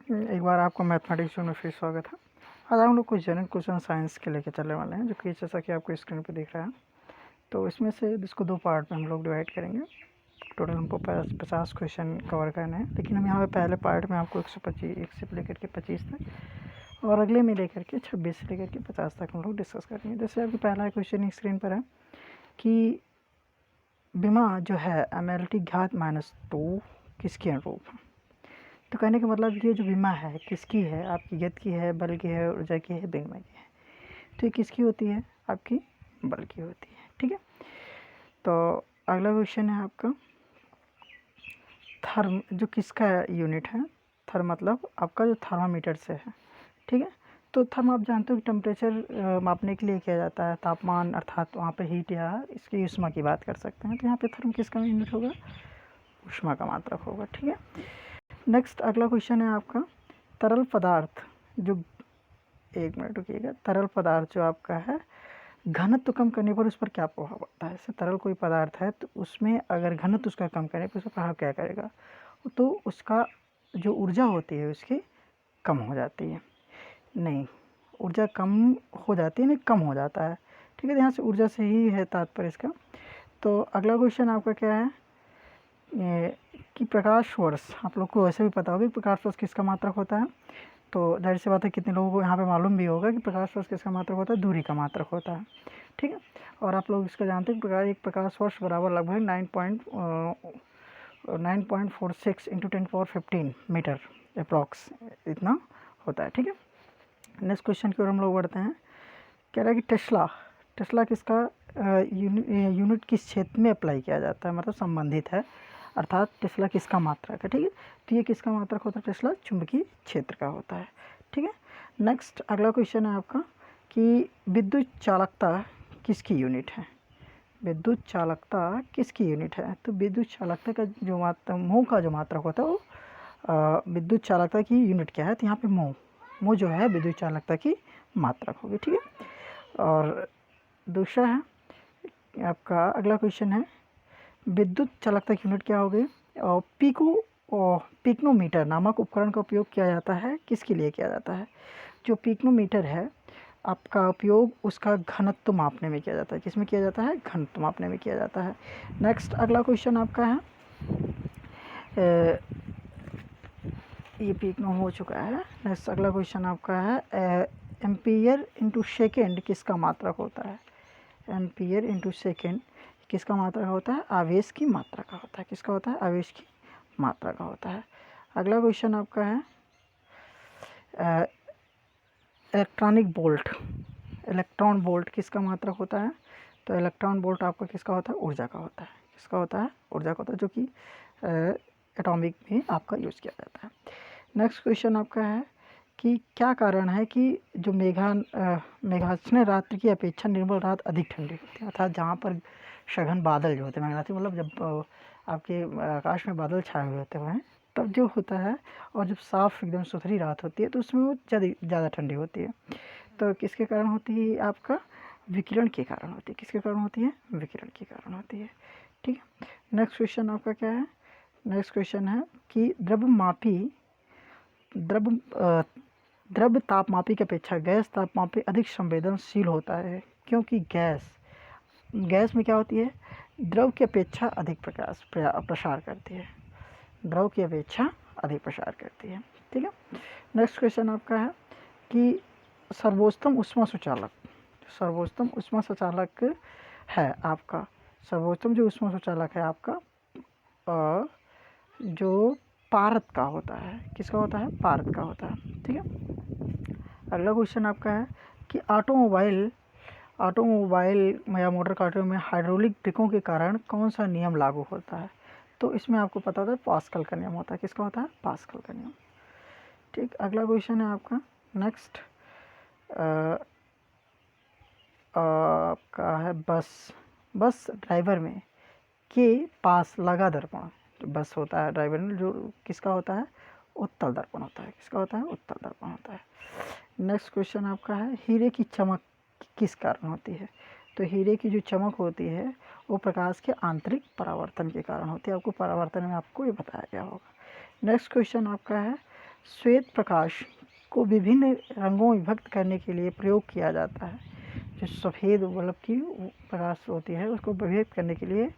एक बार आपको मैथमेटिक्स में फिर स्वागत है। आज हम लोग कुछ जनरल क्वेश्चन साइंस के लेके चलने वाले हैं, जो कि जैसा कि आपको स्क्रीन पे दिख रहा है। तो इसमें से इसको दो पार्ट में हम लोग डिवाइड करेंगे। टोटल हमको 50 क्वेश्चन कवर करने हैं, लेकिन हम यहाँ पे पहले पार्ट में आपको 125 1 से लेकर के 25 तक और अगले में लेकर के 26 से लेकर के 50 तक हम लोग डिस्कस करेंगे। जैसे आपकी पहला क्वेश्चन स्क्रीन पर है कि विमा जो है एमएलटी घात -2 किसके अनुरूप है। तो कहने का मतलब ये जो विमा है किसकी है, आपकी गति की है, बल की है, ऊर्जा की है, विनिमय की है। तो ये किसकी होती है, आपकी बल की होती है। ठीक है। तो अगला क्वेश्चन है आपका थर्म, जो किसका यूनिट है। थर्म मतलब आपका जो थर्मामीटर से है। ठीक है। तो थर्म आप जानते हो कि टेम्परेचर मापने के लिए किया जाता है, तापमान, अर्थात वहाँ पे हीट या इसकी ऊष्मा की बात कर सकते हैं। तो यहाँ पे थर्म किसका यूनिट होगा, ऊष्मा का मात्रक होगा। ठीक है। नेक्स्ट अगला क्वेश्चन है आपका तरल पदार्थ जो, एक मिनट रुकिएगा, तरल पदार्थ जो आपका है घनत्व कम करने पर उस पर क्या प्रभाव पड़ता है। जैसे तरल कोई पदार्थ है तो उसमें अगर घनत्व उसका कम करने पर उसका प्रभाव क्या करेगा, तो उसका जो ऊर्जा होती है उसकी कम हो जाती है। नहीं, ऊर्जा कम हो जाती है, नहीं कम हो जाता है। ठीक है। यहाँ से ऊर्जा से ही है तात्पर्य इसका। तो अगला क्वेश्चन आपका क्या है कि प्रकाश वर्ष, आप लोग को वैसे भी पता होगा कि प्रकाश वर्ष किसका मात्रक होता है। तो जाहिर सी बात है कितने लोगों को यहाँ पे मालूम भी होगा कि प्रकाश वर्ष किसका मात्रक होता है, दूरी का मात्रक होता है। ठीक है। और आप लोग इसका जानते हैं कि एक प्रकाश वर्ष बराबर लगभग 9.46 × 10⁻15 मीटर अप्रॉक्स इतना होता है। ठीक है। नेक्स्ट क्वेश्चन की ओर हम लोग बढ़ते हैं। कह रहा है कि टेस्ला किसका यूनिट किस क्षेत्र में अप्लाई किया जाता है, मतलब संबंधित है, अर्थात टेस्ला किसका मात्रक है। ठीक है। तो ये किसका मात्रक होता है, टेस्ला चुंबकीय क्षेत्र का होता है। ठीक है। नेक्स्ट अगला क्वेश्चन है आपका कि विद्युत चालकता किसकी यूनिट है। विद्युत चालकता किसकी यूनिट है। तो विद्युत चालकता का जो मोह का जो मात्रक होता है वो विद्युत चालकता की यूनिट क्या है, तो यहाँ पे मोह जो है विद्युत चालकता की मात्रक होगी। ठीक है। और दूसरा है आपका अगला क्वेश्चन है विद्युत चालकता की यूनिट क्या होगी। और पिकोमीटर नामक उपकरण का उपयोग किया जाता है, किसके लिए किया जाता है। जो पिकोमीटर है आपका उपयोग उसका घनत्व मापने में किया जाता है। किसमें किया जाता है, घनत्व मापने में किया जाता है। नेक्स्ट अगला क्वेश्चन आपका है ये पिको हो चुका है। नेक्स्ट अगला क्वेश्चन आपका है एम्पियर इंटू सेकेंड किसका मात्रक होता है। एम्पियर इंटू सेकेंड किसका मात्रा का होता है, आवेश की मात्रा का होता है। किसका होता है, आवेश की मात्रा का होता है। अगला क्वेश्चन आपका है इलेक्ट्रॉनिक बोल्ट, इलेक्ट्रॉन बोल्ट किसका मात्रक होता है। तो इलेक्ट्रॉन बोल्ट आपका किसका होता है, ऊर्जा का होता है। किसका होता है, ऊर्जा का होता है, जो कि एटॉमिक में आपका यूज़ किया जाता है। नेक्स्ट क्वेश्चन आपका है कि क्या कारण है कि जो मेघाच्छन्न रात्रि की अपेक्षा निर्मल रात अधिक ठंडी होती है। अर्थात जहाँ पर सघन बादल जो होते हैं, मेघाच्छन्न मतलब जब आपके आकाश में बादल छाए हुए होते हैं तब जो होता है, और जब साफ़ एकदम सुथरी रात होती है तो उसमें वो ज़्यादा ठंडी होती है। तो किसके कारण होती है, आपका विकिरण के कारण होती है। किसके कारण होती है, विकिरण के कारण होती है। ठीक है। नेक्स्ट क्वेश्चन आपका क्या है, नेक्स्ट क्वेश्चन है कि द्रव तापमापी की अपेक्षा गैस तापमापी अधिक संवेदनशील होता है, क्योंकि गैस में क्या होती है, द्रव की अपेक्षा अधिक प्रसार करती है। द्रव की अपेक्षा अधिक प्रसार करती है। ठीक है। नेक्स्ट क्वेश्चन आपका है कि सर्वोत्तम ऊष्मा सुचालक, सर्वोत्तम ऊष्मा सुचालक है आपका, सर्वोत्तम जो ऊष्मा सुचालक है आपका जो पारद का होता है। किसका होता है, पारद का होता है। ठीक है। अगला क्वेश्चन आपका है कि ऑटोमोबाइल या मोटर कारों में हाइड्रोलिक ब्रेकों के कारण कौन सा नियम लागू होता है। तो इसमें आपको पता होता है पास्कल का नियम होता है। किसका होता है, पास्कल का नियम। ठीक। अगला क्वेश्चन है आपका नेक्स्ट आपका है बस ड्राइवर में के पास लगा दर्पण, जो बस होता है ड्राइवर में, जो किसका होता है, उत्तल दर्पण होता है। किसका होता है, उत्तल दर्पण होता है। नेक्स्ट क्वेश्चन आपका है हीरे की चमक किस कारण होती है। तो हीरे की जो चमक होती है वो प्रकाश के आंतरिक परावर्तन के कारण होती है। आपको परावर्तन में आपको ये बताया गया होगा। नेक्स्ट क्वेश्चन आपका है श्वेत प्रकाश को विभिन्न रंगों में विभक्त करने के लिए प्रयोग किया जाता है। जो सफ़ेद बल्ब की प्रकाश होती है उसको विभक्त करने के लिए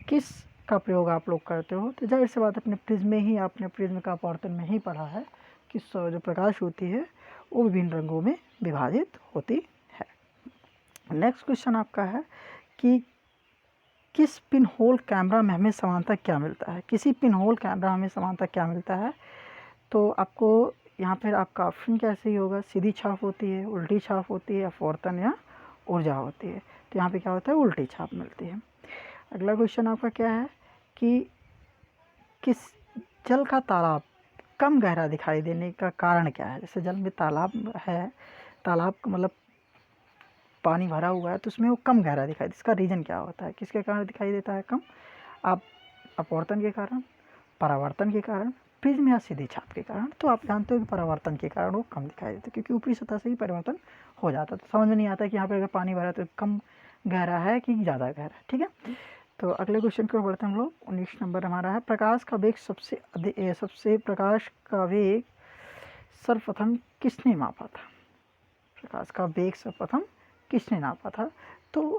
किस का प्रयोग आप लोग करते हो? तो जाहिर सी बात अपने प्रिज्म में ही, आपने प्रिज्म का अपवर्तन में ही पढ़ा है कि जो प्रकाश होती है वो विभिन्न रंगों में विभाजित होती है। नेक्स्ट क्वेश्चन आपका है कि किस पिन होल कैमरा में हमें समानता क्या मिलता है? किसी पिन होल कैमरा हमें समानता क्या मिलता है? तो आपको यहाँ पर आपका ऑप्शन कैसे ही होगा, सीधी छाप होती है, उल्टी छाप होती है, अपवर्तन या ऊर्जा होती है। तो यहाँ पे क्या होता है, उल्टी छाप मिलती है। अगला क्वेश्चन आपका क्या है कि किस जल का तालाब कम गहरा दिखाई देने का कारण क्या है? जैसे जल में तालाब है, तालाब का मतलब पानी भरा हुआ है तो उसमें वो कम गहरा दिखाई, इसका रीज़न क्या होता है? किसके कारण दिखाई देता है कम? आप अपवर्तन के कारण, परावर्तन के कारण, प्रिज्म या सीधी छाप के कारण। तो आप जानते हो कि परावर्तन के कारण वो कम दिखाई देता है क्योंकि ऊपरी सतह से ही परिवर्तन हो जाता है। तो समझ में नहीं आता कि यहाँ पे अगर पानी भरा है तो कम गहरा है कि ज़्यादा गहरा है। ठीक है, तो अगले क्वेश्चन की ओर बढ़ते हैं हम लोग। 19 नंबर हमारा है, प्रकाश का वेग प्रकाश का वेग सर्वप्रथम किसने मापा था? प्रकाश का वेग सर्वप्रथम किसने नापा था? तो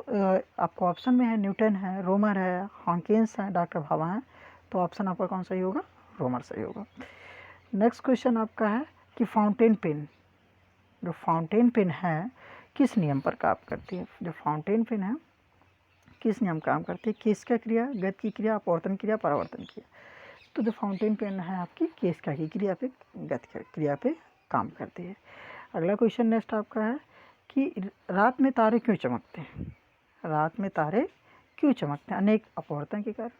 आपको ऑप्शन में है न्यूटन है, रोमर है, हॉकिंस है, डॉक्टर भाभा है। तो ऑप्शन आपका कौन सही होगा? रोमर सही होगा। नेक्स्ट क्वेश्चन आपका है कि फाउंटेन पेन, जो फाउंटेन पेन है किस नियम पर काम करती है? जो फाउंटेन पेन है किस नियम काम करती है? केस्का क्रिया, गति की क्रिया, अपवर्तन क्रिया, परावर्तन क्रिया। तो जो फाउंटेन पेन है आपकी केस्का की क्रिया पे, गति की क्रिया पे काम करती है। अगला क्वेश्चन नेक्स्ट आपका है कि रात में तारे क्यों चमकते हैं? रात में तारे क्यों चमकते हैं? अनेक अपवर्तन के कारण,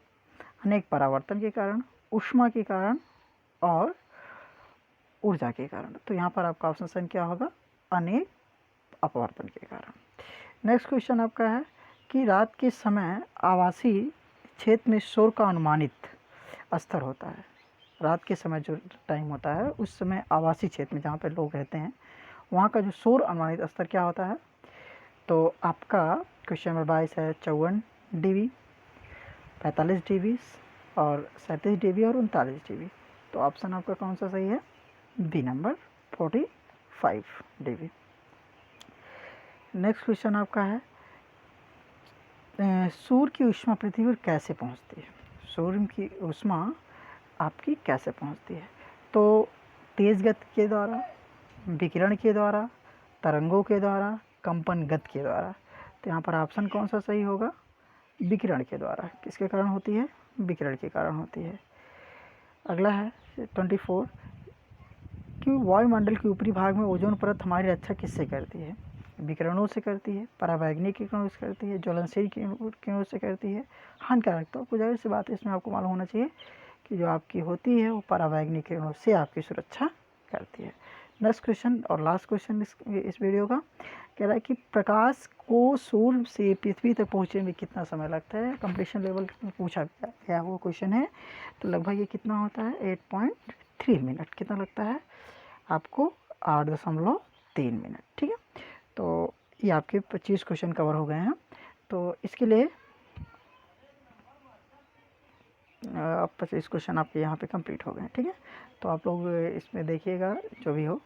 अनेक परावर्तन के कारण, ऊष्मा के कारण और ऊर्जा के कारण। तो यहाँ पर आपका ऑप्शन क्या होगा? अनेक अपवर्तन के कारण। नेक्स्ट क्वेश्चन आपका है कि रात के समय आवासीय क्षेत्र में शोर का अनुमानित स्तर होता है। रात के समय जो टाइम होता है उस समय आवासीय क्षेत्र में जहाँ पर लोग रहते हैं वहाँ का जो शोर अनुमानित स्तर क्या होता है? तो आपका क्वेश्चन नंबर 22 है 54 dB, 45 dB और 37 dB और 39 dB। तो ऑप्शन आपका कौन सा सही है? B number 45 dB। Next question आपका है सूर्य की ऊष्मा पृथ्वी पर कैसे पहुंचती है? सूर्य की ऊष्मा आपकी कैसे पहुंचती है? तो तेज़ गति के द्वारा, विकिरण के द्वारा, तरंगों के द्वारा, कंपन गति के द्वारा। तो यहाँ पर ऑप्शन कौन सा सही होगा? विकिरण के द्वारा। किसके कारण होती है? विकिरण के कारण होती है। अगला है 24 कि वायुमंडल के ऊपरी भाग में ओजोन परत हमारी रक्षा किससे करती है? विकिरणों से करती है, पराबैंगनी किरणों से करती है, ज्वलनशील किरणों से करती है, हानिकारक। तो आपको जाहिर सी बात है इसमें आपको मालूम होना चाहिए कि जो आपकी होती है वो पराबैंगनी किरणों से आपकी सुरक्षा करती है। नेक्स्ट क्वेश्चन और लास्ट क्वेश्चन इस वीडियो का कह रहा है कि प्रकाश को सूर्य से पृथ्वी तक पहुँचने में कितना समय लगता है? कंप्लीशन लेवल में पूछा गया वो क्वेश्चन है। तो लगभग ये कितना होता है? 8.3 मिनट। कितना लगता है आपको? 8.3 मिनट। ठीक है, तो ये आपके 25 क्वेश्चन कवर हो गए हैं। तो इसके लिए 25 क्वेश्चन आपके यहाँ पे कंप्लीट हो गए हैं। ठीक है, तो आप लोग इसमें देखिएगा जो भी हो